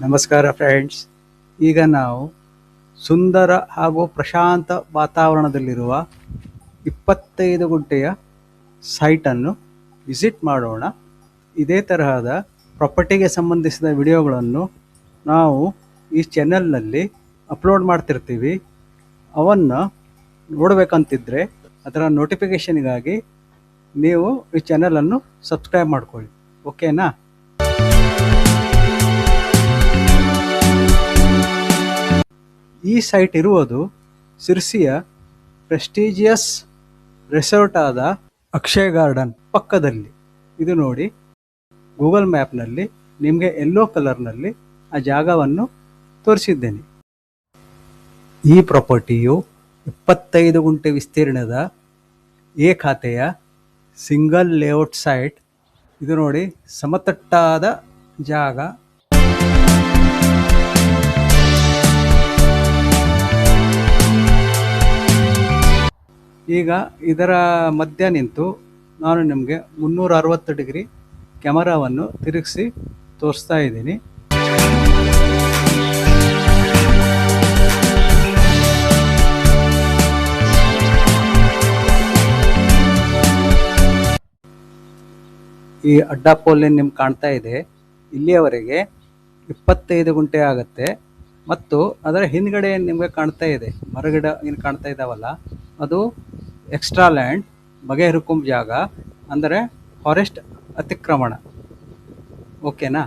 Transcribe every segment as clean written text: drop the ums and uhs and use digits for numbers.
ನಮಸ್ಕಾರ ಫ್ರೆಂಡ್ಸ್. ಈಗ ನಾವು ಸುಂದರ ಹಾಗೂ ಪ್ರಶಾಂತ ವಾತಾವರಣದಲ್ಲಿರುವ 25 ಗುಂಟೆಯ ಸೈಟನ್ನು ವಿಸಿಟ್ ಮಾಡೋಣ. ಇದೇ ತರಹದ ಪ್ರಾಪರ್ಟಿಗೆ ಸಂಬಂಧಿಸಿದ ವಿಡಿಯೋಗಳನ್ನು ನಾವು ಈ ಚಾನೆಲ್ನಲ್ಲಿ ಅಪ್ಲೋಡ್ ಮಾಡ್ತಿರ್ತೀವಿ. ಅವನ್ನು ನೋಡಬೇಕಂತಿದ್ರೆ ಅದರ ನೋಟಿಫಿಕೇಷನ್ಗಾಗಿ ನೀವು ಈ ಚಾನೆಲನ್ನು ಸಬ್ಸ್ಕ್ರೈಬ್ ಮಾಡ್ಕೊಳ್ಳಿ. ಓಕೆನಾ? ಈ ಸೈಟ್ ಇರುವುದು ಸಿರ್ಸಿಯ ಪ್ರೆಸ್ಟೀಜಿಯಸ್ ರೆಸಾರ್ಟ್ ಆದ ಅಕ್ಷಯ್ ಗಾರ್ಡನ್ ಪಕ್ಕದಲ್ಲಿ. ಇದು ನೋಡಿ, ಗೂಗಲ್ ಮ್ಯಾಪ್ನಲ್ಲಿ ನಿಮಗೆ ಯೆಲ್ಲೋ ಕಲರ್ನಲ್ಲಿ ಆ ಜಾಗವನ್ನು ತೋರಿಸಿದ್ದೇನೆ. ಈ ಪ್ರಾಪರ್ಟಿಯು 25 ಗುಂಟೆ ವಿಸ್ತೀರ್ಣದ ಎ ಖಾತೆಯ ಸಿಂಗಲ್ ಲೇಔಟ್ ಸೈಟ್. ಇದು ನೋಡಿ, ಸಮತಟ್ಟಾದ ಜಾಗ. ಈಗ ಇದರ ಮಧ್ಯ ನಿಂತು ನಾನು ನಿಮಗೆ 360 ಡಿಗ್ರಿ ಕ್ಯಾಮರಾವನ್ನು ತಿರುಗಿಸಿ ತೋರಿಸ್ತಾ ಇದ್ದೀನಿ. ಈ ಅಡ್ಡಪೋಲ್ ನಿಮ್ಗೆ ಕಾಣ್ತಾ ಇದೆ. ಇಲ್ಲಿಯವರೆಗೆ 25 ಗುಂಟೆ ಆಗುತ್ತೆ. ಮತ್ತು ಅದರ ಹಿಂದ್ಗಡೆ ನಿಮಗೆ ಕಾಣ್ತಾ ಇದೆ ಮರಗಿಡ ಏನು ಕಾಣ್ತಾ ಇದ್ದಾವಲ್ಲ, ಅದು ಎಕ್ಸ್ಟ್ರಾ ಲ್ಯಾಂಡ್, ಬಗೆಹರುಕುಂ ಜಾಗ, ಅಂದರೆ ಫಾರೆಸ್ಟ್ ಅತಿಕ್ರಮಣ. ಓಕೆನಾ?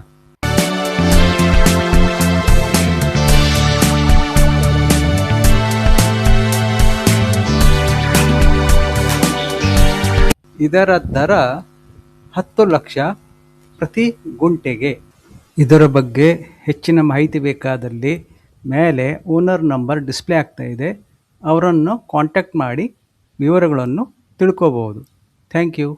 ಇದರ ದರ 10 ಲಕ್ಷ ಪ್ರತಿ ಗುಂಟೆಗೆ. ಇದರ ಬಗ್ಗೆ ಹೆಚ್ಚಿನ ಮಾಹಿತಿ ಬೇಕಾದಲ್ಲಿ ಮೇಲೆ ಓನರ್ ನಂಬರ್ ಡಿಸ್ಪ್ಲೇ ಆಗ್ತಾ ಇದೆ, ಅವರನ್ನು ಕಾಂಟ್ಯಾಕ್ಟ್ ಮಾಡಿ ವಿವರಗಳನ್ನು ತಿಳ್ಕೋಬಹುದು. Thank you.